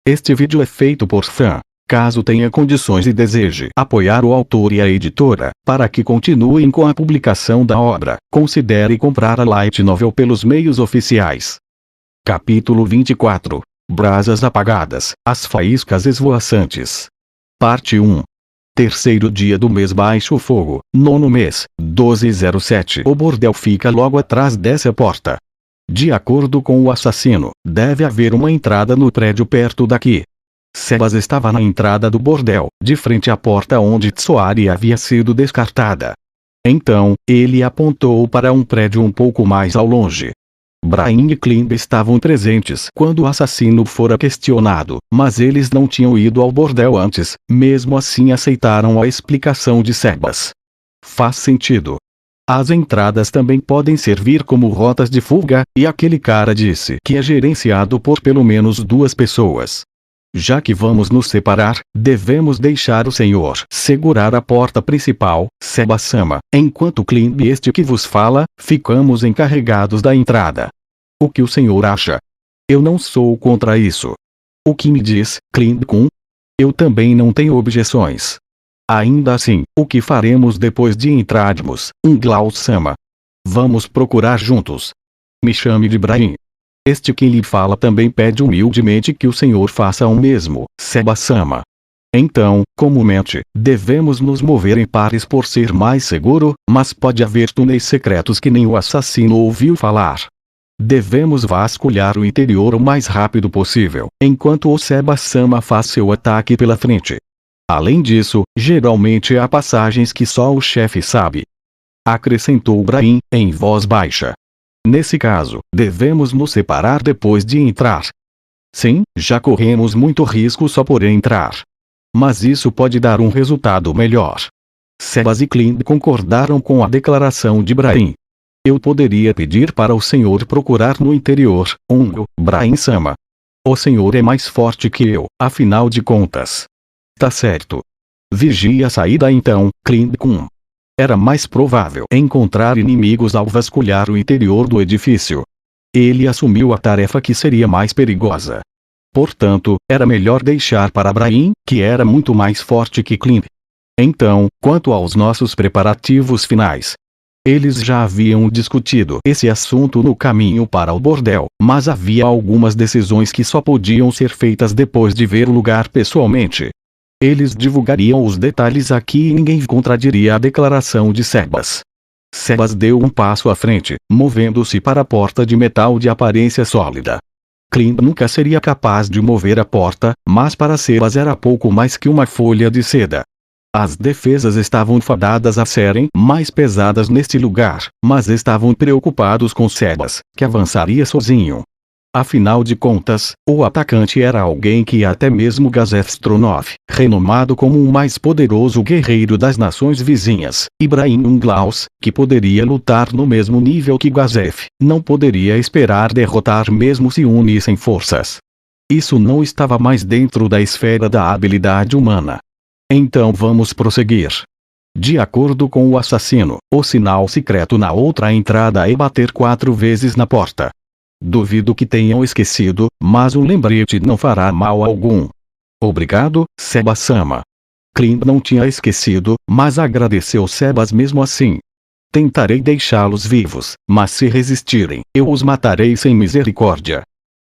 Este vídeo é feito por fã. Caso tenha condições e deseje apoiar o autor e a editora, para que continuem com a publicação da obra, considere comprar a light novel pelos meios oficiais. Capítulo 24. Brasas apagadas, as faíscas esvoaçantes. Parte 1. Terceiro dia do mês baixo fogo, nono mês, 1207. O bordel fica logo atrás dessa porta. De acordo com o assassino, deve haver uma entrada no prédio perto daqui. Sebas estava na entrada do bordel, de frente à porta onde Tsoari havia sido descartada. Então, ele apontou para um prédio um pouco mais ao longe. Brahim e Klimb estavam presentes quando o assassino fora questionado, mas eles não tinham ido ao bordel antes, mesmo assim aceitaram a explicação de Sebas. Faz sentido. As entradas também podem servir como rotas de fuga, e aquele cara disse que é gerenciado por pelo menos 2 pessoas. Já que vamos nos separar, devemos deixar o senhor segurar a porta principal, Sebas-sama, enquanto Klimb e este que vos fala, ficamos encarregados da entrada. O que o senhor acha? Eu não sou contra isso. O que me diz, Klimb-kun? Eu também não tenho objeções. Ainda assim, o que faremos depois de entrarmos, Glaus-sama? Vamos procurar juntos. Me chame de Brahim. Este que lhe fala também pede humildemente que o senhor faça o mesmo, Sebas-sama. Então, comumente, devemos nos mover em pares por ser mais seguro, mas pode haver túneis secretos que nem o assassino ouviu falar. Devemos vasculhar o interior o mais rápido possível, enquanto o Sebas-sama faz seu ataque pela frente. Além disso, geralmente há passagens que só o chefe sabe. Acrescentou Brahim, em voz baixa. Nesse caso, devemos nos separar depois de entrar. Sim, já corremos muito risco só por entrar. Mas isso pode dar um resultado melhor. Sebas e Klimb concordaram com a declaração de Brahim. Eu poderia pedir para o senhor procurar no interior, Brahim-sama. O senhor é mais forte que eu, afinal de contas. Tá certo. Vigie a saída então, Klimb-kun. Era mais provável encontrar inimigos ao vasculhar o interior do edifício. Ele assumiu a tarefa que seria mais perigosa. Portanto, era melhor deixar para Brahim, que era muito mais forte que Klimb. Então, quanto aos nossos preparativos finais. Eles já haviam discutido esse assunto no caminho para o bordel, mas havia algumas decisões que só podiam ser feitas depois de ver o lugar pessoalmente. Eles divulgariam os detalhes aqui e ninguém contradiria a declaração de Sebas. Sebas deu um passo à frente, movendo-se para a porta de metal de aparência sólida. Klimb nunca seria capaz de mover a porta, mas para Sebas era pouco mais que uma folha de seda. As defesas estavam fadadas a serem mais pesadas neste lugar, mas estavam preocupados com Sebas, que avançaria sozinho. Afinal de contas, o atacante era alguém que até mesmo Gazef Stronov, renomado como o mais poderoso guerreiro das nações vizinhas, Ibrahim Glaus, que poderia lutar no mesmo nível que Gazef, não poderia esperar derrotar mesmo se unissem forças. Isso não estava mais dentro da esfera da habilidade humana. Então vamos prosseguir. De acordo com o assassino, o sinal secreto na outra entrada é bater 4 vezes na porta. Duvido que tenham esquecido, mas um lembrete não fará mal algum. Obrigado, Sebas-sama. Klimb não tinha esquecido, mas agradeceu Sebas mesmo assim. Tentarei deixá-los vivos, mas se resistirem, eu os matarei sem misericórdia.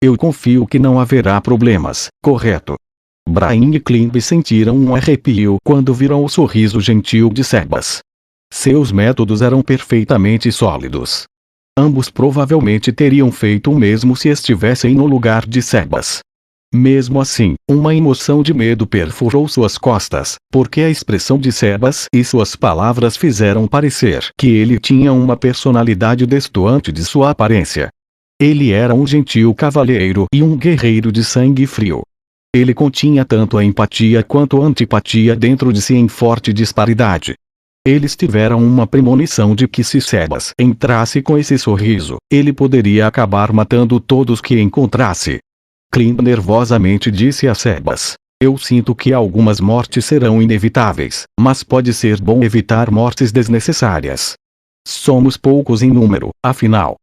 Eu confio que não haverá problemas, correto? Brahim e Klimb sentiram um arrepio quando viram o sorriso gentil de Sebas. Seus métodos eram perfeitamente sólidos. Ambos provavelmente teriam feito o mesmo se estivessem no lugar de Sebas. Mesmo assim, uma emoção de medo perfurou suas costas, porque a expressão de Sebas e suas palavras fizeram parecer que ele tinha uma personalidade destoante de sua aparência. Ele era um gentil cavalheiro e um guerreiro de sangue frio. Ele continha tanto a empatia quanto a antipatia dentro de si em forte disparidade. Eles tiveram uma premonição de que se Sebas entrasse com esse sorriso, ele poderia acabar matando todos que encontrasse. Klimb nervosamente disse a Sebas: eu sinto que algumas mortes serão inevitáveis, mas pode ser bom evitar mortes desnecessárias. Somos poucos em número, afinal.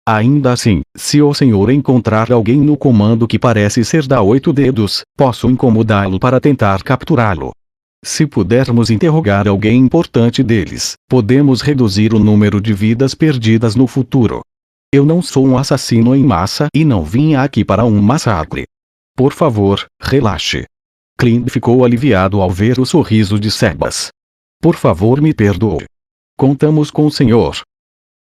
Ainda assim, se o senhor encontrar alguém no comando que parece ser da 8 dedos, posso incomodá-lo para tentar capturá-lo. Se pudermos interrogar alguém importante deles, podemos reduzir o número de vidas perdidas no futuro. Eu não sou um assassino em massa e não vim aqui para um massacre. Por favor, relaxe. Clint ficou aliviado ao ver o sorriso de Sebas. Por favor, me perdoe. Contamos com o senhor.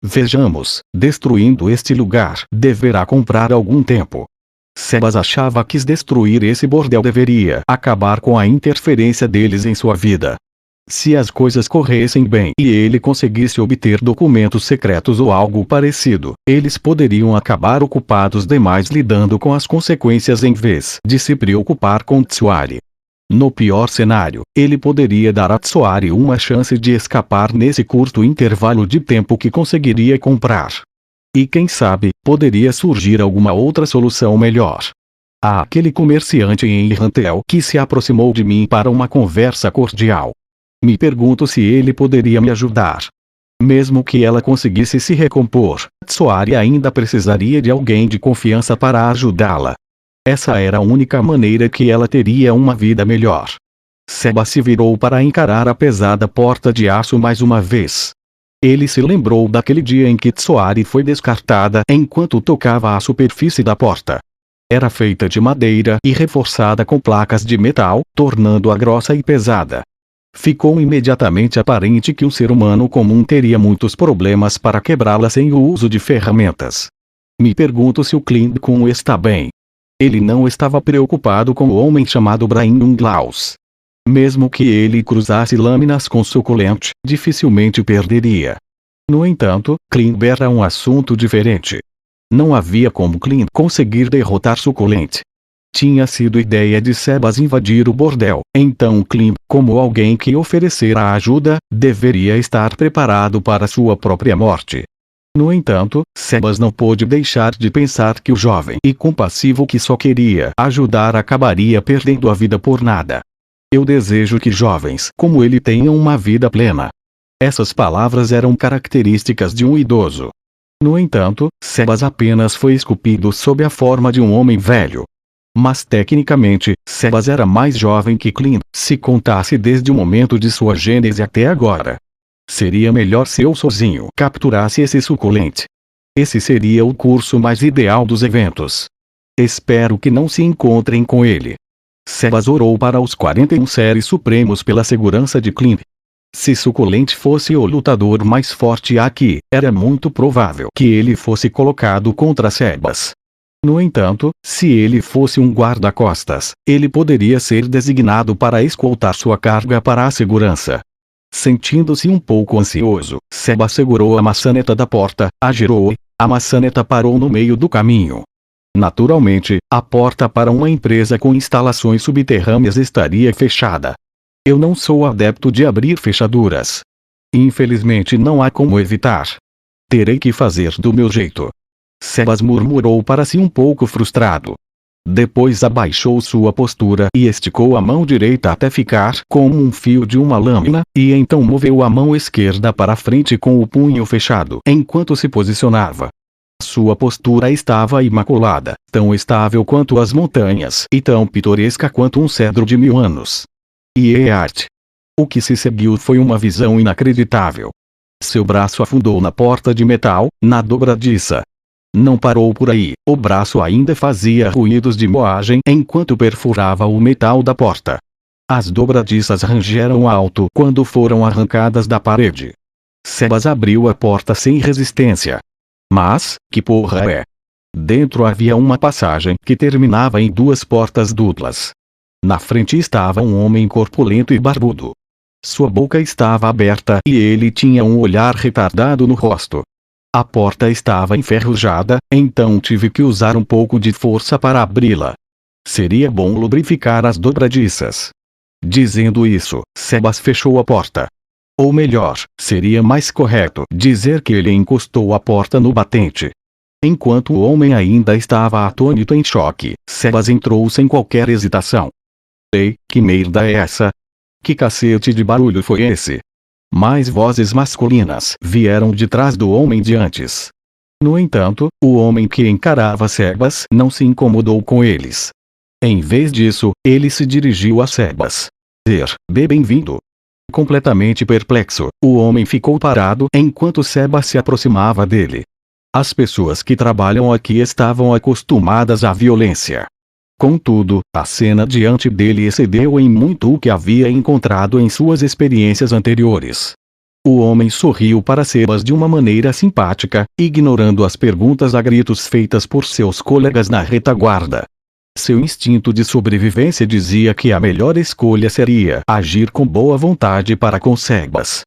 Vejamos, destruindo este lugar deverá comprar algum tempo. Sebas achava que destruir esse bordel deveria acabar com a interferência deles em sua vida. Se as coisas corressem bem e ele conseguisse obter documentos secretos ou algo parecido, eles poderiam acabar ocupados demais lidando com as consequências em vez de se preocupar com Tsuari. No pior cenário, ele poderia dar a Tsuari uma chance de escapar nesse curto intervalo de tempo que conseguiria comprar. E quem sabe, poderia surgir alguma outra solução melhor. Há aquele comerciante em Irrantel que se aproximou de mim para uma conversa cordial. Me pergunto se ele poderia me ajudar. Mesmo que ela conseguisse se recompor, Tsuari ainda precisaria de alguém de confiança para ajudá-la. Essa era a única maneira que ela teria uma vida melhor. Sebas se virou para encarar a pesada porta de aço mais uma vez. Ele se lembrou daquele dia em que Tsuari foi descartada enquanto tocava a superfície da porta. Era feita de madeira e reforçada com placas de metal, tornando-a grossa e pesada. Ficou imediatamente aparente que um ser humano comum teria muitos problemas para quebrá-la sem o uso de ferramentas. Me pergunto se o Clint Kun está bem. Ele não estava preocupado com o homem chamado Brian Unglaus. Mesmo que ele cruzasse lâminas com Suculent, dificilmente perderia. No entanto, Clint era um assunto diferente. Não havia como Clint conseguir derrotar Suculent. Tinha sido ideia de Sebas invadir o bordel, então Clint, como alguém que oferecera ajuda, deveria estar preparado para sua própria morte. No entanto, Sebas não pôde deixar de pensar que o jovem e compassivo que só queria ajudar acabaria perdendo a vida por nada. Eu desejo que jovens como ele tenham uma vida plena. Essas palavras eram características de um idoso. No entanto, Sebas apenas foi esculpido sob a forma de um homem velho. Mas tecnicamente, Sebas era mais jovem que Clint, se contasse desde o momento de sua gênese até agora. Seria melhor se eu sozinho capturasse esse Suculent. Esse seria o curso mais ideal dos eventos. Espero que não se encontrem com ele. Sebas orou para os 41 Seres Supremos pela segurança de Clint. Se Suculent fosse o lutador mais forte aqui, era muito provável que ele fosse colocado contra Sebas. No entanto, se ele fosse um guarda-costas, ele poderia ser designado para escoltar sua carga para a segurança. Sentindo-se um pouco ansioso, Sebas segurou a maçaneta da porta, a girou e a maçaneta parou no meio do caminho. Naturalmente, a porta para uma empresa com instalações subterrâneas estaria fechada. Eu não sou adepto de abrir fechaduras. Infelizmente não há como evitar. Terei que fazer do meu jeito. Sebas murmurou para si um pouco frustrado. Depois abaixou sua postura e esticou a mão direita até ficar como um fio de uma lâmina, e então moveu a mão esquerda para frente com o punho fechado enquanto se posicionava. Sua postura estava imaculada, tão estável quanto as montanhas e tão pitoresca quanto um cedro de 1000 anos. E é arte. O que se seguiu foi uma visão inacreditável. Seu braço afundou na porta de metal, na dobradiça. Não parou por aí, o braço ainda fazia ruídos de moagem enquanto perfurava o metal da porta. As dobradiças rangeram alto quando foram arrancadas da parede. Sebas abriu a porta sem resistência. Mas, que porra é? Dentro havia uma passagem que terminava em 2 portas duplas. Na frente estava um homem corpulento e barbudo. Sua boca estava aberta e ele tinha um olhar retardado no rosto. A porta estava enferrujada, então tive que usar um pouco de força para abri-la. Seria bom lubrificar as dobradiças. Dizendo isso, Sebas fechou a porta. Ou melhor, seria mais correto dizer que ele encostou a porta no batente. Enquanto o homem ainda estava atônito em choque, Sebas entrou sem qualquer hesitação. Ei, que merda é essa? Que cacete de barulho foi esse? Mais vozes masculinas vieram de trás do homem de antes. No entanto, o homem que encarava Sebas não se incomodou com eles. Em vez disso, ele se dirigiu a Sebas. Bem-vindo. Completamente perplexo, o homem ficou parado enquanto Sebas se aproximava dele. As pessoas que trabalham aqui estavam acostumadas à violência. Contudo, a cena diante dele excedeu em muito o que havia encontrado em suas experiências anteriores. O homem sorriu para Sebas de uma maneira simpática, ignorando as perguntas a gritos feitas por seus colegas na retaguarda. Seu instinto de sobrevivência dizia que a melhor escolha seria agir com boa vontade para com Sebas.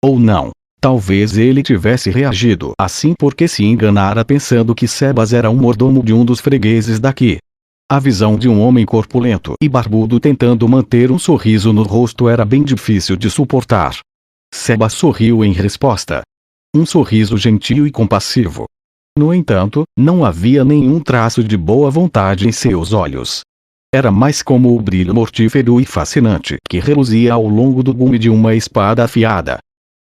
Ou não. Talvez ele tivesse reagido assim porque se enganara pensando que Sebas era um mordomo de um dos fregueses daqui. A visão de um homem corpulento e barbudo tentando manter um sorriso no rosto era bem difícil de suportar. Sebas sorriu em resposta. Um sorriso gentil e compassivo. No entanto, não havia nenhum traço de boa vontade em seus olhos. Era mais como o brilho mortífero e fascinante que reluzia ao longo do gume de uma espada afiada.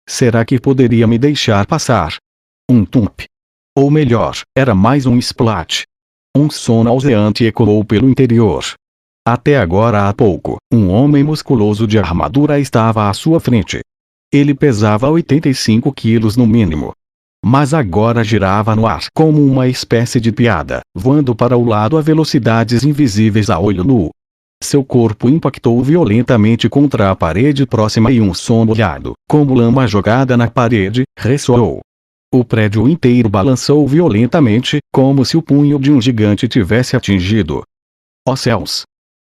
Será que poderia me deixar passar? Um tump. Ou melhor, era mais um splat. Um som nauseante ecoou pelo interior. Até agora há pouco, um homem musculoso de armadura estava à sua frente. Ele pesava 85 quilos no mínimo. Mas agora girava no ar como uma espécie de piada, voando para o lado a velocidades invisíveis a olho nu. Seu corpo impactou violentamente contra a parede próxima e um som molhado, como lama jogada na parede, ressoou. O prédio inteiro balançou violentamente, como se o punho de um gigante tivesse atingido. Ó céus!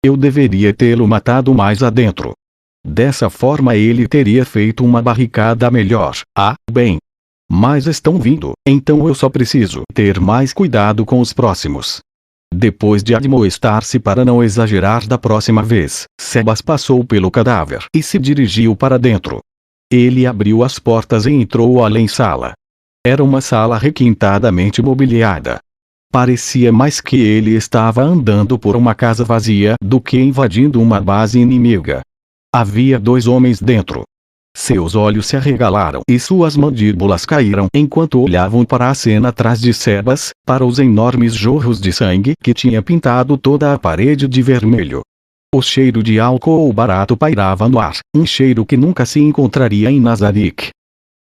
Eu deveria tê-lo matado mais adentro. Dessa forma ele teria feito uma barricada melhor. Ah, bem. Mas estão vindo, então eu só preciso ter mais cuidado com os próximos. Depois de admoestar-se para não exagerar da próxima vez, Sebas passou pelo cadáver e se dirigiu para dentro. Ele abriu as portas e entrou além-sala. Era uma sala requintadamente mobiliada. Parecia mais que ele estava andando por uma casa vazia do que invadindo uma base inimiga. Havia 2 homens dentro. Seus olhos se arregalaram e suas mandíbulas caíram enquanto olhavam para a cena atrás de Sebas, para os enormes jorros de sangue que tinha pintado toda a parede de vermelho. O cheiro de álcool barato pairava no ar, um cheiro que nunca se encontraria em Nazarick.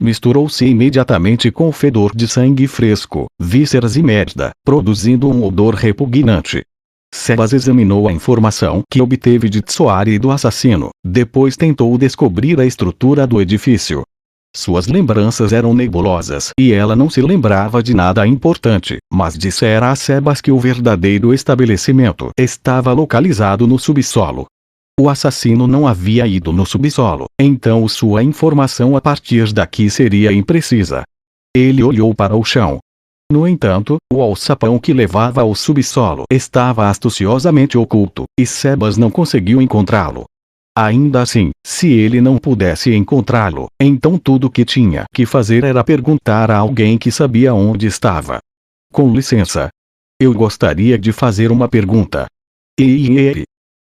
Misturou-se imediatamente com o fedor de sangue fresco, vísceras e merda, produzindo um odor repugnante. Sebas examinou a informação que obteve de Tsoari e do assassino, depois tentou descobrir a estrutura do edifício. Suas lembranças eram nebulosas e ela não se lembrava de nada importante, mas dissera a Sebas que o verdadeiro estabelecimento estava localizado no subsolo. O assassino não havia ido no subsolo, então sua informação a partir daqui seria imprecisa. Ele olhou para o chão. No entanto, o alçapão que levava ao subsolo estava astuciosamente oculto, e Sebas não conseguiu encontrá-lo. Ainda assim, se ele não pudesse encontrá-lo, então tudo o que tinha que fazer era perguntar a alguém que sabia onde estava. Com licença. Eu gostaria de fazer uma pergunta. E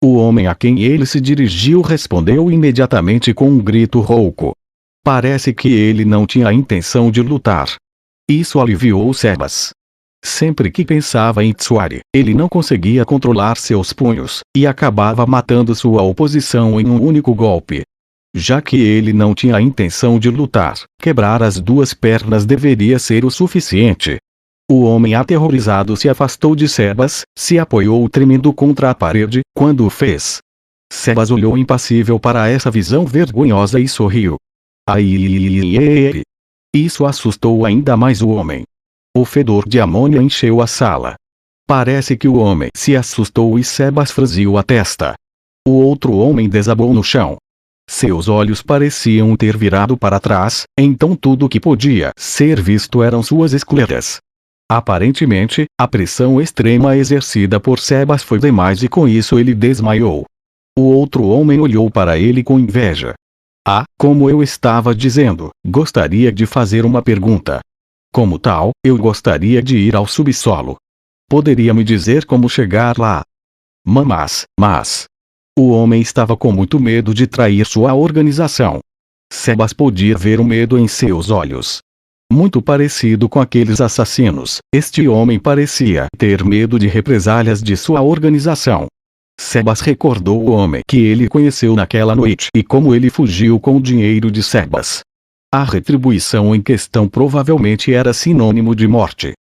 o homem a quem ele se dirigiu respondeu imediatamente com um grito rouco. Parece que ele não tinha a intenção de lutar. Isso aliviou Sebas. Sempre que pensava em Tsoari, ele não conseguia controlar seus punhos, e acabava matando sua oposição em um único golpe. Já que ele não tinha a intenção de lutar, quebrar as 2 pernas deveria ser o suficiente. O homem aterrorizado se afastou de Sebas, se apoiou tremendo contra a parede, quando o fez. Sebas olhou impassível para essa visão vergonhosa e sorriu. Ai! Isso assustou ainda mais o homem. O fedor de amônia encheu a sala. Parece que o homem se assustou e Sebas franziu a testa. O outro homem desabou no chão. Seus olhos pareciam ter virado para trás, então tudo o que podia ser visto eram suas escleras. Aparentemente, a pressão extrema exercida por Sebas foi demais e com isso ele desmaiou. O outro homem olhou para ele com inveja. Ah, como eu estava dizendo, gostaria de fazer uma pergunta. Como tal, eu gostaria de ir ao subsolo. Poderia me dizer como chegar lá? Mas... O homem estava com muito medo de trair sua organização. Sebas podia ver o medo em seus olhos. Muito parecido com aqueles assassinos, este homem parecia ter medo de represálias de sua organização. Sebas recordou o homem que ele conheceu naquela noite e como ele fugiu com o dinheiro de Sebas. A retribuição em questão provavelmente era sinônimo de morte.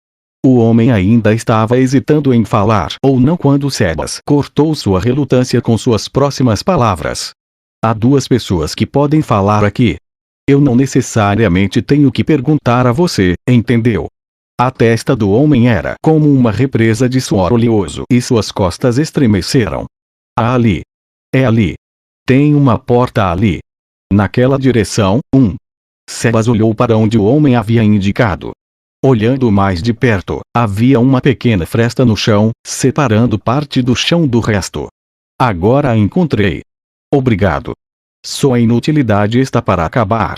O homem ainda estava hesitando em falar ou não quando Sebas cortou sua relutância com suas próximas palavras. Há duas pessoas que podem falar aqui. Eu não necessariamente tenho que perguntar a você, entendeu? A testa do homem era como uma represa de suor oleoso e suas costas estremeceram. Ali. É ali. Tem uma porta ali. Naquela direção, Sebas olhou para onde o homem havia indicado. Olhando mais de perto, havia uma pequena fresta no chão, separando parte do chão do resto. Agora a encontrei. Obrigado. Sua inutilidade está para acabar.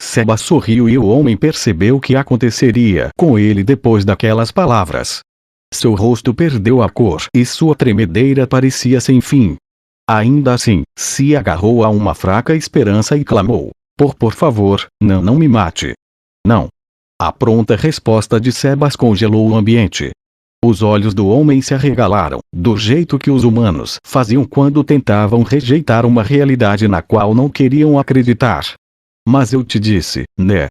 Sebas sorriu e o homem percebeu o que aconteceria com ele depois daquelas palavras. Seu rosto perdeu a cor e sua tremedeira parecia sem fim. Ainda assim, se agarrou a uma fraca esperança e clamou: Por favor, não me mate. Não. A pronta resposta de Sebas congelou o ambiente. Os olhos do homem se arregalaram, do jeito que os humanos faziam quando tentavam rejeitar uma realidade na qual não queriam acreditar. Mas eu te disse, né?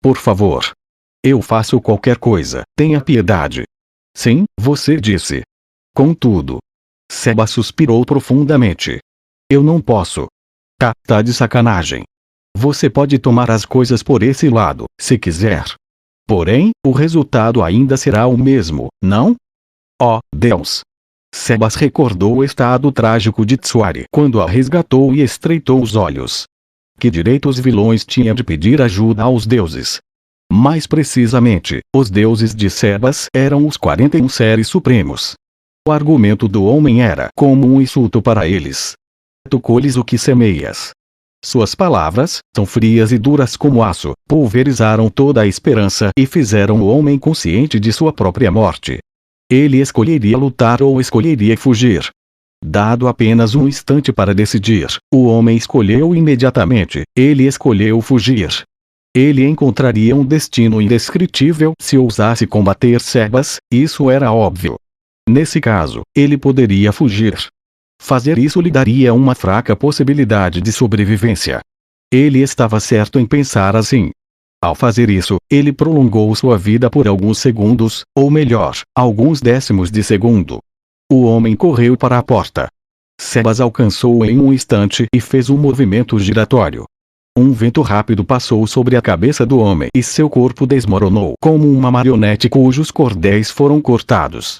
Por favor. Eu faço qualquer coisa, tenha piedade. Sim, você disse. Contudo. Sebas suspirou profundamente. Eu não posso. Tá de sacanagem. Você pode tomar as coisas por esse lado, se quiser. Porém, o resultado ainda será o mesmo, não? Oh, Deus! Sebas recordou o estado trágico de Tsuari quando a resgatou e estreitou os olhos. Que direito os vilões tinham de pedir ajuda aos deuses? Mais precisamente, os deuses de Sebas eram os 41 seres supremos. O argumento do homem era como um insulto para eles. Tu colhes o que semeias. Suas palavras, tão frias e duras como aço, pulverizaram toda a esperança e fizeram o homem consciente de sua própria morte. Ele escolheria lutar ou escolheria fugir. Dado apenas um instante para decidir, o homem escolheu imediatamente, ele escolheu fugir. Ele encontraria um destino indescritível se ousasse combater Sebas, isso era óbvio. Nesse caso, ele poderia fugir. Fazer isso lhe daria uma fraca possibilidade de sobrevivência. Ele estava certo em pensar assim. Ao fazer isso, ele prolongou sua vida por alguns segundos, ou melhor, alguns décimos de segundo. O homem correu para a porta. Sebas alcançou-o em um instante e fez um movimento giratório. Um vento rápido passou sobre a cabeça do homem e seu corpo desmoronou como uma marionete cujos cordéis foram cortados.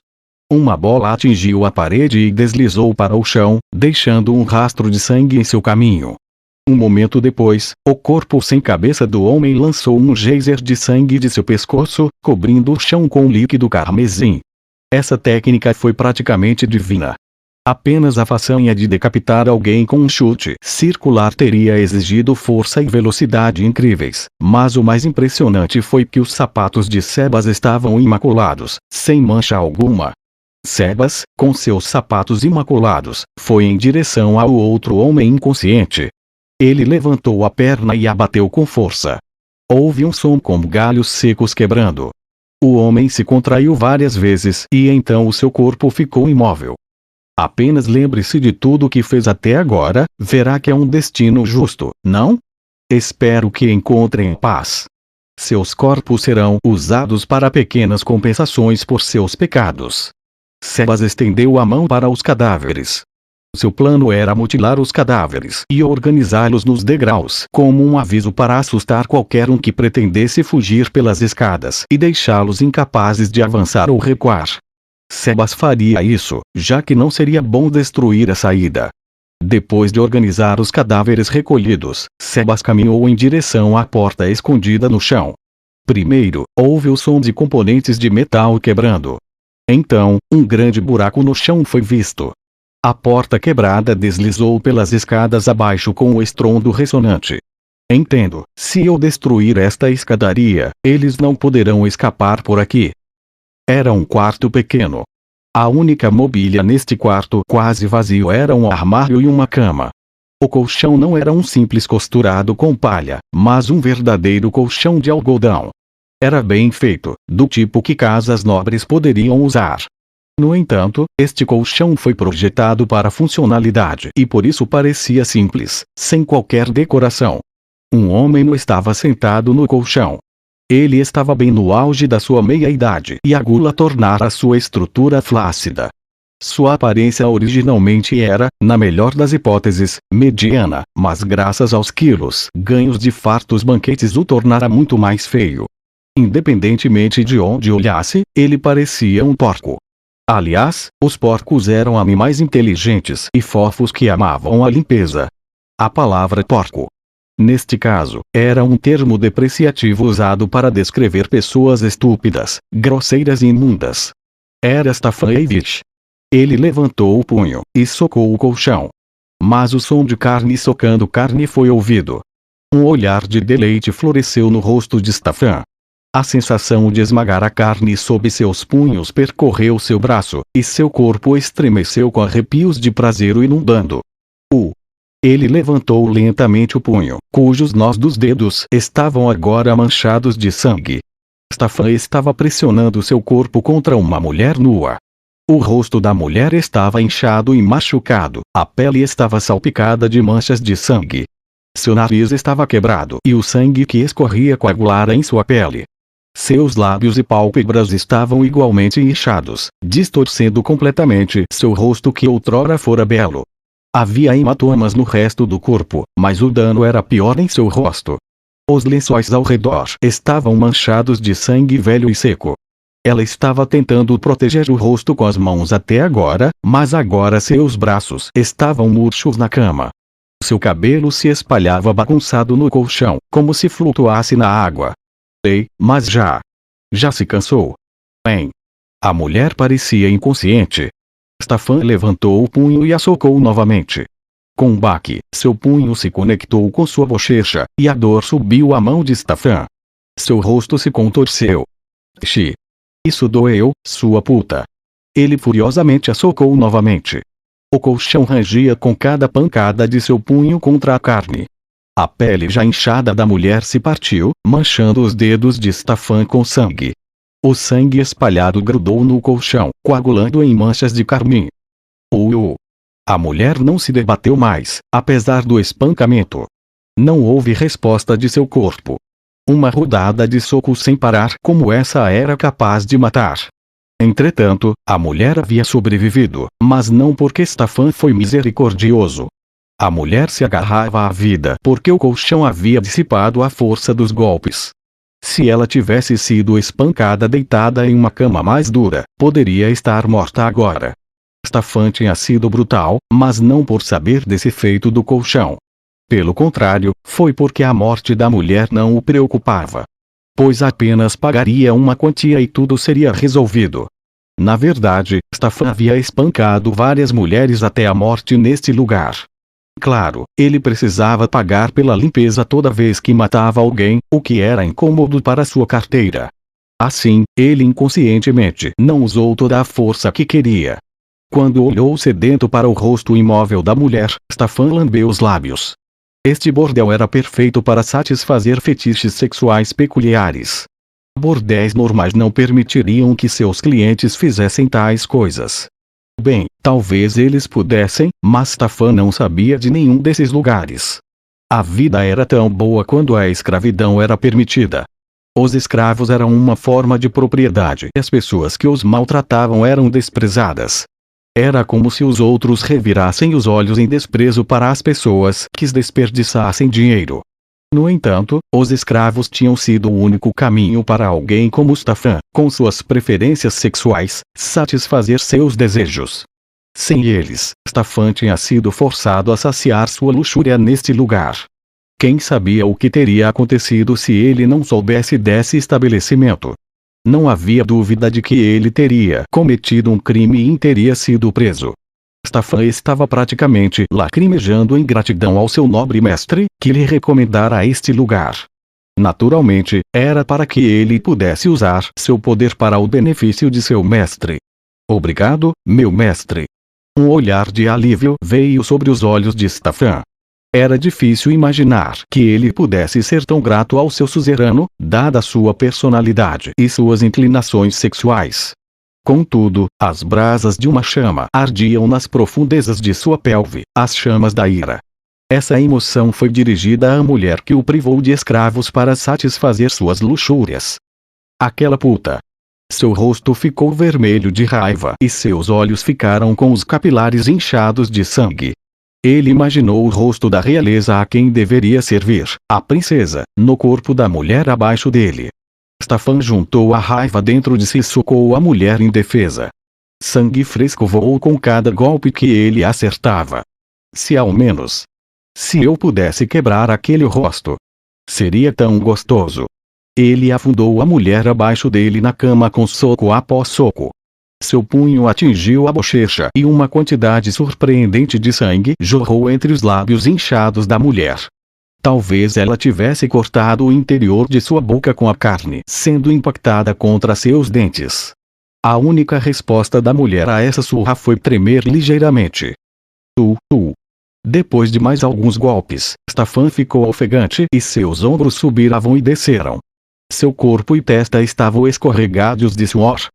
Uma bola atingiu a parede e deslizou para o chão, deixando um rastro de sangue em seu caminho. Um momento depois, o corpo sem cabeça do homem lançou um geyser de sangue de seu pescoço, cobrindo o chão com líquido carmesim. Essa técnica foi praticamente divina. Apenas a façanha de decapitar alguém com um chute circular teria exigido força e velocidade incríveis, mas o mais impressionante foi que os sapatos de Sebas estavam imaculados, sem mancha alguma. Sebas, com seus sapatos imaculados, foi em direção ao outro homem inconsciente. Ele levantou a perna e a bateu com força. Houve um som como galhos secos quebrando. O homem se contraiu várias vezes e então o seu corpo ficou imóvel. Apenas lembre-se de tudo o que fez até agora, verá que é um destino justo, não? Espero que encontrem paz. Seus corpos serão usados para pequenas compensações por seus pecados. Sebas estendeu a mão para os cadáveres. Seu plano era mutilar os cadáveres e organizá-los nos degraus como um aviso para assustar qualquer um que pretendesse fugir pelas escadas e deixá-los incapazes de avançar ou recuar. Sebas faria isso, já que não seria bom destruir a saída. Depois de organizar os cadáveres recolhidos, Sebas caminhou em direção à porta escondida no chão. Primeiro, houve o som de componentes de metal quebrando. Então, um grande buraco no chão foi visto. A porta quebrada deslizou pelas escadas abaixo com um estrondo ressonante. Entendo, se eu destruir esta escadaria, eles não poderão escapar por aqui. Era um quarto pequeno. A única mobília neste quarto quase vazio era um armário e uma cama. O colchão não era um simples costurado com palha, mas um verdadeiro colchão de algodão. Era bem feito, do tipo que casas nobres poderiam usar. No entanto, este colchão foi projetado para funcionalidade e por isso parecia simples, sem qualquer decoração. Um homem não estava sentado no colchão. Ele estava bem no auge da sua meia-idade e a gula tornara sua estrutura flácida. Sua aparência originalmente era, na melhor das hipóteses, mediana, mas graças aos quilos ganhos de fartos banquetes o tornara muito mais feio. Independentemente de onde olhasse, ele parecia um porco. Aliás, os porcos eram animais inteligentes e fofos que amavam a limpeza. A palavra porco, neste caso, era um termo depreciativo usado para descrever pessoas estúpidas, grosseiras e imundas. Era Stefanovich. Ele levantou o punho e socou o colchão. Mas o som de carne socando carne foi ouvido. Um olhar de deleite floresceu no rosto de Stefan. A sensação de esmagar a carne sob seus punhos percorreu seu braço, e seu corpo estremeceu com arrepios de prazer o inundando. Ele levantou lentamente o punho, cujos nós dos dedos estavam agora manchados de sangue. Stefan estava pressionando seu corpo contra uma mulher nua. O rosto da mulher estava inchado e machucado, a pele estava salpicada de manchas de sangue. Seu nariz estava quebrado e o sangue que escorria coagulara em sua pele. Seus lábios e pálpebras estavam igualmente inchados, distorcendo completamente seu rosto que outrora fora belo. Havia hematomas no resto do corpo, mas o dano era pior em seu rosto. Os lençóis ao redor estavam manchados de sangue velho e seco. Ela estava tentando proteger o rosto com as mãos até agora, mas agora seus braços estavam murchos na cama. Seu cabelo se espalhava bagunçado no colchão, como se flutuasse na água. Ei, mas já se cansou? Bem. A mulher parecia inconsciente. Stefan levantou o punho e a socou novamente. Com um baque, seu punho se conectou com sua bochecha, e a dor subiu à mão de Stefan. Seu rosto se contorceu. Isso doeu, sua puta. Ele furiosamente a socou novamente. O colchão rangia com cada pancada de seu punho contra a carne. A pele já inchada da mulher se partiu, manchando os dedos de Stefan com sangue. O sangue espalhado grudou no colchão, coagulando em manchas de carmim. A mulher não se debateu mais, apesar do espancamento. Não houve resposta de seu corpo. Uma rodada de socos sem parar como essa era capaz de matar. Entretanto, a mulher havia sobrevivido, mas não porque Stefan foi misericordioso. A mulher se agarrava à vida porque o colchão havia dissipado a força dos golpes. Se ela tivesse sido espancada deitada em uma cama mais dura, poderia estar morta agora. Stefan tinha sido brutal, mas não por saber desse feito do colchão. Pelo contrário, foi porque a morte da mulher não o preocupava. Pois apenas pagaria uma quantia e tudo seria resolvido. Na verdade, Stefan havia espancado várias mulheres até a morte neste lugar. Claro, ele precisava pagar pela limpeza toda vez que matava alguém, o que era incômodo para sua carteira. Assim, ele inconscientemente não usou toda a força que queria. Quando olhou sedento para o rosto imóvel da mulher, Stefan lambeu os lábios. Este bordel era perfeito para satisfazer fetiches sexuais peculiares. Bordéis normais não permitiriam que seus clientes fizessem tais coisas. Bem, talvez eles pudessem, mas Stefan não sabia de nenhum desses lugares. A vida era tão boa quando a escravidão era permitida. Os escravos eram uma forma de propriedade e as pessoas que os maltratavam eram desprezadas. Era como se os outros revirassem os olhos em desprezo para as pessoas que desperdiçassem dinheiro. No entanto, os escravos tinham sido o único caminho para alguém como Stefan, com suas preferências sexuais, satisfazer seus desejos. Sem eles, Stefan tinha sido forçado a saciar sua luxúria neste lugar. Quem sabia o que teria acontecido se ele não soubesse desse estabelecimento? Não havia dúvida de que ele teria cometido um crime e teria sido preso. Stefan estava praticamente lacrimejando em gratidão ao seu nobre mestre, que lhe recomendara este lugar. Naturalmente, era para que ele pudesse usar seu poder para o benefício de seu mestre. Obrigado, meu mestre. Um olhar de alívio veio sobre os olhos de Stefan. Era difícil imaginar que ele pudesse ser tão grato ao seu suzerano, dada sua personalidade e suas inclinações sexuais. Contudo, as brasas de uma chama ardiam nas profundezas de sua pelve, as chamas da ira. Essa emoção foi dirigida à mulher que o privou de escravos para satisfazer suas luxúrias. Aquela puta. Seu rosto ficou vermelho de raiva e seus olhos ficaram com os capilares inchados de sangue. Ele imaginou o rosto da realeza a quem deveria servir, a princesa, no corpo da mulher abaixo dele. Stefan juntou a raiva dentro de si e socou a mulher indefesa. Sangue fresco voou com cada golpe que ele acertava. Se ao menos. Se eu pudesse quebrar aquele rosto. Seria tão gostoso. Ele afundou a mulher abaixo dele na cama com soco após soco. Seu punho atingiu a bochecha e uma quantidade surpreendente de sangue jorrou entre os lábios inchados da mulher. Talvez ela tivesse cortado o interior de sua boca com a carne sendo impactada contra seus dentes. A única resposta da mulher a essa surra foi tremer ligeiramente. Depois de mais alguns golpes, Stefan ficou ofegante e seus ombros subiravam e desceram. Seu corpo e testa estavam escorregados de suor.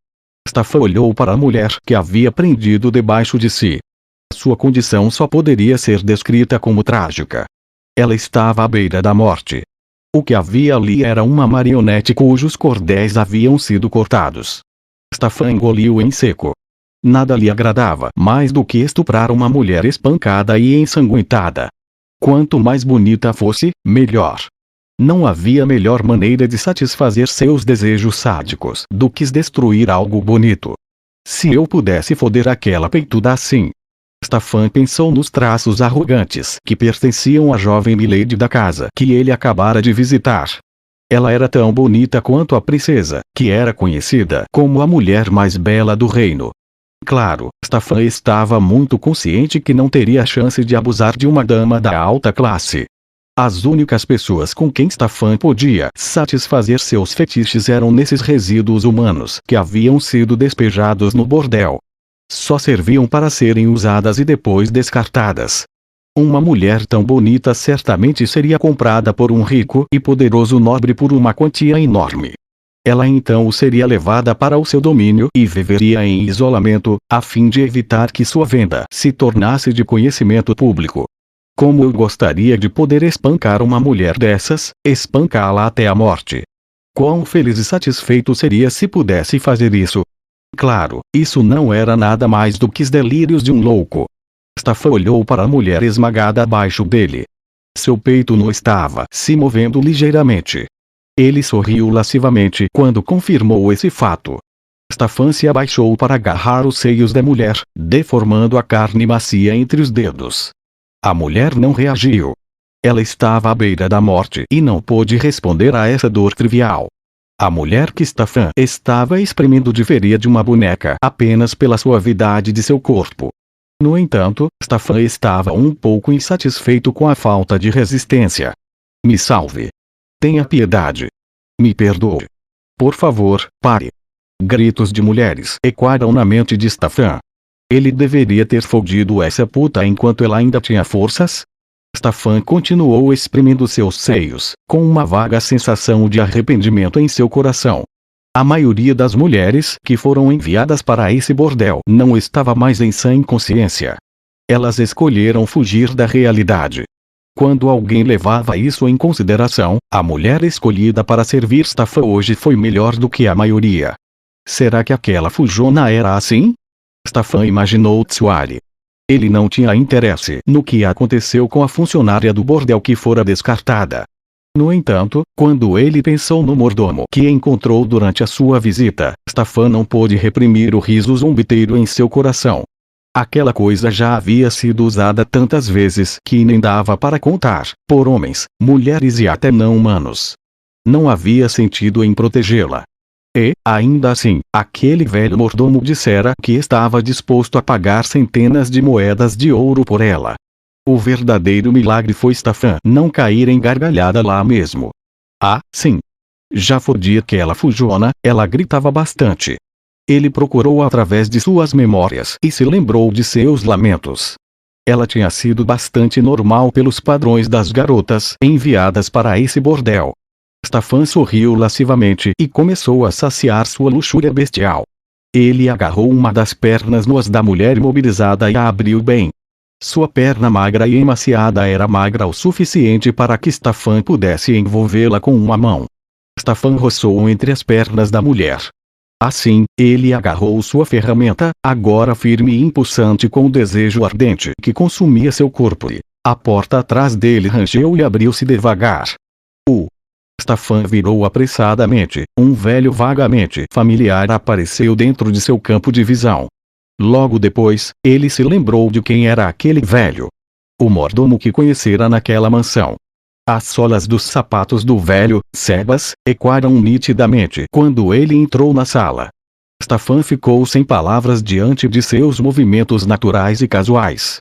Stefan olhou para a mulher que havia prendido debaixo de si. Sua condição só poderia ser descrita como trágica. Ela estava à beira da morte. O que havia ali era uma marionete cujos cordéis haviam sido cortados. Stefan engoliu em seco. Nada lhe agradava mais do que estuprar uma mulher espancada e ensanguentada. Quanto mais bonita fosse, melhor. Não havia melhor maneira de satisfazer seus desejos sádicos do que destruir algo bonito. Se eu pudesse foder aquela peituda assim. Stefan pensou nos traços arrogantes que pertenciam à jovem milady da casa que ele acabara de visitar. Ela era tão bonita quanto a princesa, que era conhecida como a mulher mais bela do reino. Claro, Stefan estava muito consciente que não teria chance de abusar de uma dama da alta classe. As únicas pessoas com quem Stefan podia satisfazer seus fetiches eram nesses resíduos humanos que haviam sido despejados no bordel. Só serviam para serem usadas e depois descartadas. Uma mulher tão bonita certamente seria comprada por um rico e poderoso nobre por uma quantia enorme. Ela então seria levada para o seu domínio e viveria em isolamento, a fim de evitar que sua venda se tornasse de conhecimento público. Como eu gostaria de poder espancar uma mulher dessas, espancá-la até a morte. Quão feliz e satisfeito seria se pudesse fazer isso. Claro, isso não era nada mais do que os delírios de um louco. Stefan olhou para a mulher esmagada abaixo dele. Seu peito não estava se movendo ligeiramente. Ele sorriu lascivamente quando confirmou esse fato. Stefan se abaixou para agarrar os seios da mulher, deformando a carne macia entre os dedos. A mulher não reagiu. Ela estava à beira da morte e não pôde responder a essa dor trivial. A mulher que Stefan estava exprimindo diferia de uma boneca apenas pela suavidade de seu corpo. No entanto, Stefan estava um pouco insatisfeito com a falta de resistência. Me salve. Tenha piedade. Me perdoe. Por favor, pare. Gritos de mulheres ecoaram na mente de Stefan. Ele deveria ter fodido essa puta enquanto ela ainda tinha forças? Stefan continuou exprimindo seus seios, com uma vaga sensação de arrependimento em seu coração. A maioria das mulheres que foram enviadas para esse bordel não estava mais em sã consciência. Elas escolheram fugir da realidade. Quando alguém levava isso em consideração, a mulher escolhida para servir Stefan hoje foi melhor do que a maioria. Será que aquela fujona era assim? Stefan imaginou Tsuari. Ele não tinha interesse no que aconteceu com a funcionária do bordel que fora descartada. No entanto, quando ele pensou no mordomo que encontrou durante a sua visita, Stefan não pôde reprimir o riso zombeteiro em seu coração. Aquela coisa já havia sido usada tantas vezes que nem dava para contar, por homens, mulheres e até não-humanos. Não havia sentido em protegê-la. E, ainda assim, aquele velho mordomo dissera que estava disposto a pagar centenas de moedas de ouro por ela. O verdadeiro milagre foi Stefan não cair em gargalhada lá mesmo. Ah, sim. Já fodi aquela fujona, ela gritava bastante. Ele procurou através de suas memórias e se lembrou de seus lamentos. Ela tinha sido bastante normal pelos padrões das garotas enviadas para esse bordel. Stefan sorriu lascivamente e começou a saciar sua luxúria bestial. Ele agarrou uma das pernas nuas da mulher imobilizada e a abriu bem. Sua perna magra e emaciada era magra o suficiente para que Stefan pudesse envolvê-la com uma mão. Stefan roçou entre as pernas da mulher. Assim, ele agarrou sua ferramenta, agora firme e impulsante com o desejo ardente que consumia seu corpo. A porta atrás dele rangeu e abriu-se devagar. Stefan virou apressadamente. Um velho vagamente familiar apareceu dentro de seu campo de visão. Logo depois, ele se lembrou de quem era aquele velho. O mordomo que conhecera naquela mansão. As solas dos sapatos do velho, Sebas, ecoaram nitidamente quando ele entrou na sala. Stefan ficou sem palavras diante de seus movimentos naturais e casuais.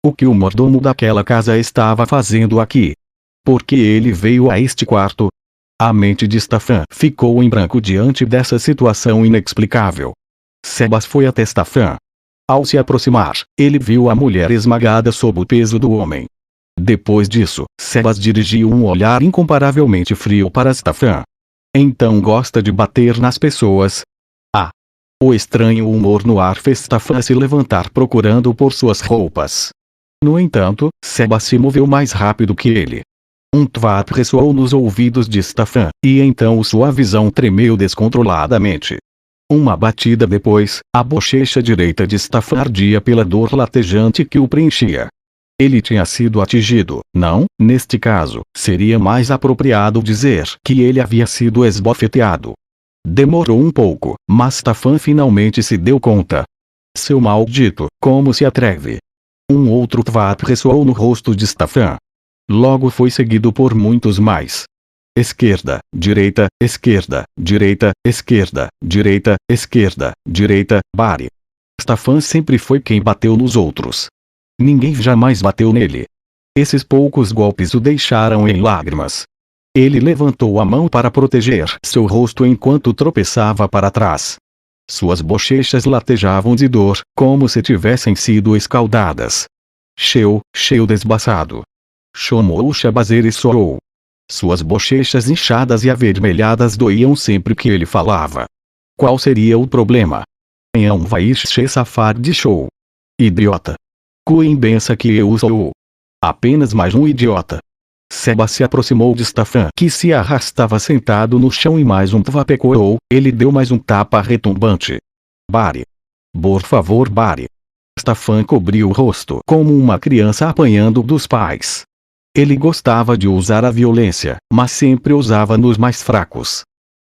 O que o mordomo daquela casa estava fazendo aqui? Por que ele veio a este quarto? A mente de Stefan ficou em branco diante dessa situação inexplicável. Sebas foi até Stefan. Ao se aproximar, ele viu a mulher esmagada sob o peso do homem. Depois disso, Sebas dirigiu um olhar incomparavelmente frio para Stefan. Então gosta de bater nas pessoas? O estranho humor no ar fez Stefan se levantar procurando por suas roupas. No entanto, Sebas se moveu mais rápido que ele. Um tvap ressoou nos ouvidos de Stefan, e então sua visão tremeu descontroladamente. Uma batida depois, a bochecha direita de Stefan ardia pela dor latejante que o preenchia. Ele tinha sido atingido, não, neste caso, seria mais apropriado dizer que ele havia sido esbofeteado. Demorou um pouco, mas Stefan finalmente se deu conta. Seu maldito, como se atreve? Um outro tvap ressoou no rosto de Stefan. Logo foi seguido por muitos mais. Esquerda, direita, esquerda, direita, esquerda, direita, esquerda, direita, pare. Stefan sempre foi quem bateu nos outros. Ninguém jamais bateu nele. Esses poucos golpes o deixaram em lágrimas. Ele levantou a mão para proteger seu rosto enquanto tropeçava para trás. Suas bochechas latejavam de dor, como se tivessem sido escaldadas. Cheio desbaçado. Chamou o Shabazer e soou. Suas bochechas inchadas e avermelhadas doíam sempre que ele falava. Qual seria o problema? Não vai safar de show. Idiota. Quem pensa que eu sou? Apenas mais um idiota. Sebas se aproximou de Stefan, que se arrastava sentado no chão e mais um tvap ecoou. Ele deu mais um tapa retumbante. Pare. Por favor, pare. Stefan cobriu o rosto como uma criança apanhando dos pais. Ele gostava de usar a violência, mas sempre usava nos mais fracos.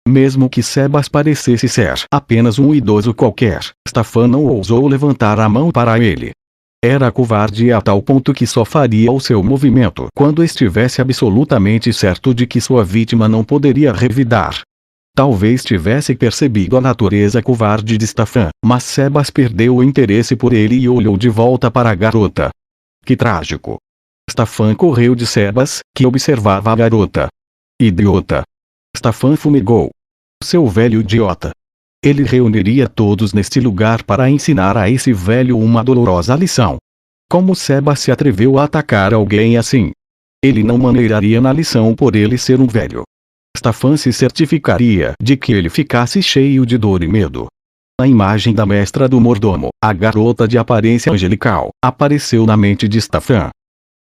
Mesmo que Sebas parecesse ser apenas um idoso qualquer, Stefan não ousou levantar a mão para ele. Era covarde a tal ponto que só faria o seu movimento quando estivesse absolutamente certo de que sua vítima não poderia revidar. Talvez tivesse percebido a natureza covarde de Stefan, mas Sebas perdeu o interesse por ele e olhou de volta para a garota. Que trágico. Stefan correu de Sebas, que observava a garota. Idiota. Stefan fumegou. Seu velho idiota. Ele reuniria todos neste lugar para ensinar a esse velho uma dolorosa lição. Como Sebas se atreveu a atacar alguém assim? Ele não maneiraria na lição por ele ser um velho. Stefan se certificaria de que ele ficasse cheio de dor e medo. A imagem da mestra do mordomo, a garota de aparência angelical, apareceu na mente de Stefan.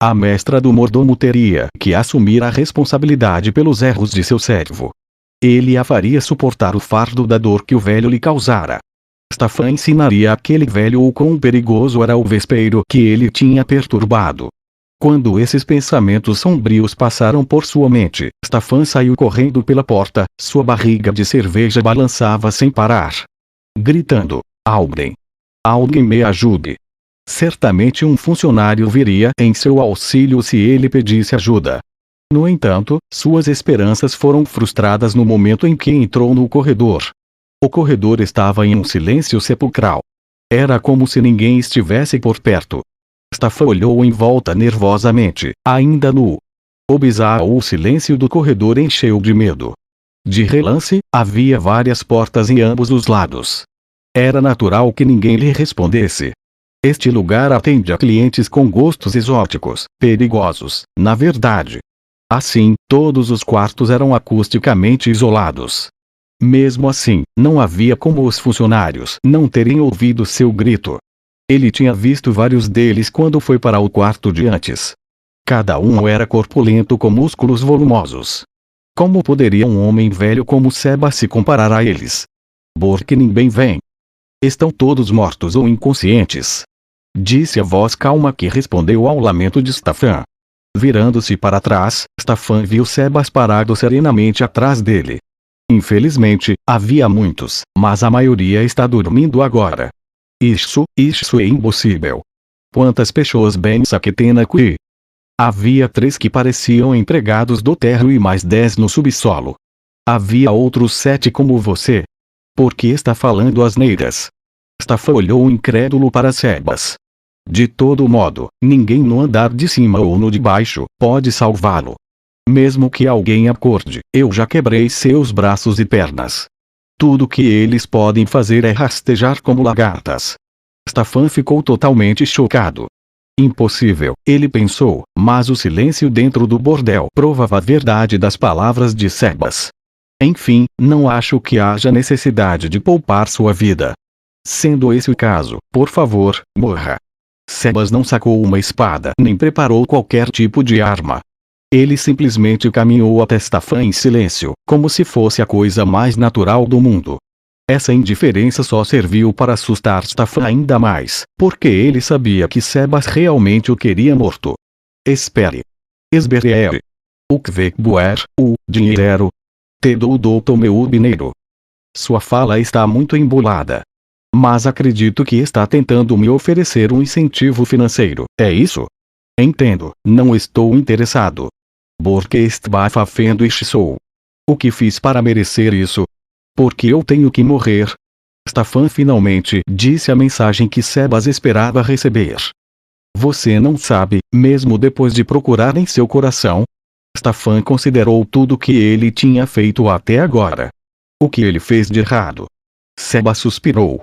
A mestra do mordomo teria que assumir a responsabilidade pelos erros de seu servo. Ele a faria suportar o fardo da dor que o velho lhe causara. Stefan ensinaria àquele velho o quão perigoso era o vespeiro que ele tinha perturbado. Quando esses pensamentos sombrios passaram por sua mente, Stefan saiu correndo pela porta, sua barriga de cerveja balançava sem parar. Gritando: Alguém! Alguém me ajude! Certamente um funcionário viria em seu auxílio se ele pedisse ajuda. No entanto, suas esperanças foram frustradas no momento em que entrou no corredor. O corredor estava em um silêncio sepulcral. Era como se ninguém estivesse por perto. Stefan olhou em volta nervosamente, ainda nu. O bizarro silêncio do corredor encheu de medo. De relance, havia várias portas em ambos os lados. Era natural que ninguém lhe respondesse. Este lugar atende a clientes com gostos exóticos, perigosos, na verdade. Assim, todos os quartos eram acusticamente isolados. Mesmo assim, não havia como os funcionários não terem ouvido seu grito. Ele tinha visto vários deles quando foi para o quarto de antes. Cada um era corpulento com músculos volumosos. Como poderia um homem velho como Sebas se comparar a eles? Borknin bem vem. Estão todos mortos ou inconscientes. Disse a voz calma que respondeu ao lamento de Stefan. Virando-se para trás, Stefan viu Sebas parado serenamente atrás dele. Infelizmente, havia muitos, mas a maioria está dormindo agora. Isso é impossível. Quantas pessoas pensa que tem aqui? Havia 3 que pareciam empregados do terro e mais 10 no subsolo. Havia outros 7 como você. Por que está falando asneiras? Stefan olhou incrédulo para Sebas. De todo modo, ninguém no andar de cima ou no de baixo pode salvá-lo. Mesmo que alguém acorde, eu já quebrei seus braços e pernas. Tudo que eles podem fazer é rastejar como lagartas. Stefan ficou totalmente chocado. Impossível, ele pensou, mas o silêncio dentro do bordel provava a verdade das palavras de Sebas. Enfim, não acho que haja necessidade de poupar sua vida. Sendo esse o caso, por favor, morra. Sebas não sacou uma espada nem preparou qualquer tipo de arma. Ele simplesmente caminhou até Stefan em silêncio, como se fosse a coisa mais natural do mundo. Essa indiferença só serviu para assustar Stefan ainda mais, porque ele sabia que Sebas realmente o queria morto. Espere. Esberere. O que vê buer, o dinheiro. Te dou meu dinheiro. Sua fala está muito embolada. Mas acredito que está tentando me oferecer um incentivo financeiro, é isso? Entendo, não estou interessado. Porque está fazendo isso? O que fiz para merecer isso? Porque eu tenho que morrer? Stefan finalmente disse a mensagem que Sebas esperava receber. Você não sabe, mesmo depois de procurar em seu coração? Stefan considerou tudo que ele tinha feito até agora. O que ele fez de errado? Sebas suspirou.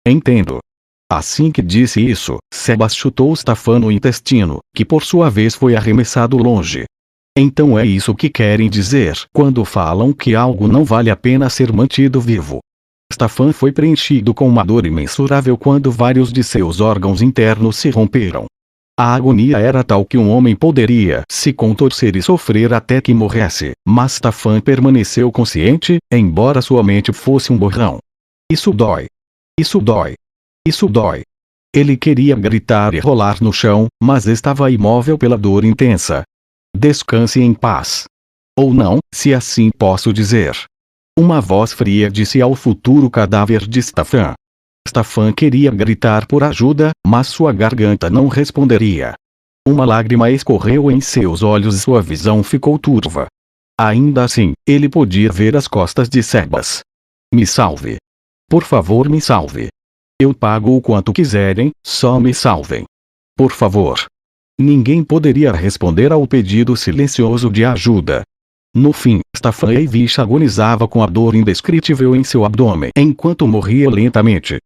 Entendo. Assim que disse isso, Sebas chutou Stefan no intestino, que por sua vez foi arremessado longe. Então é isso que querem dizer quando falam que algo não vale a pena ser mantido vivo. Stefan foi preenchido com uma dor imensurável quando vários de seus órgãos internos se romperam. A agonia era tal que um homem poderia se contorcer e sofrer até que morresse, mas Stefan permaneceu consciente, embora sua mente fosse um borrão. Isso dói. Isso dói. Isso dói. Ele queria gritar e rolar no chão, mas estava imóvel pela dor intensa. Descanse em paz. Ou não, se assim posso dizer. Uma voz fria disse ao futuro cadáver de Stefan. Stefan queria gritar por ajuda, mas sua garganta não responderia. Uma lágrima escorreu em seus olhos e sua visão ficou turva. Ainda assim, ele podia ver as costas de Sebas. Me salve. Por favor, me salve. Eu pago o quanto quiserem, só me salvem. Por favor. Ninguém poderia responder ao pedido silencioso de ajuda. No fim, Stefan Eivich agonizava com a dor indescritível em seu abdômen enquanto morria lentamente.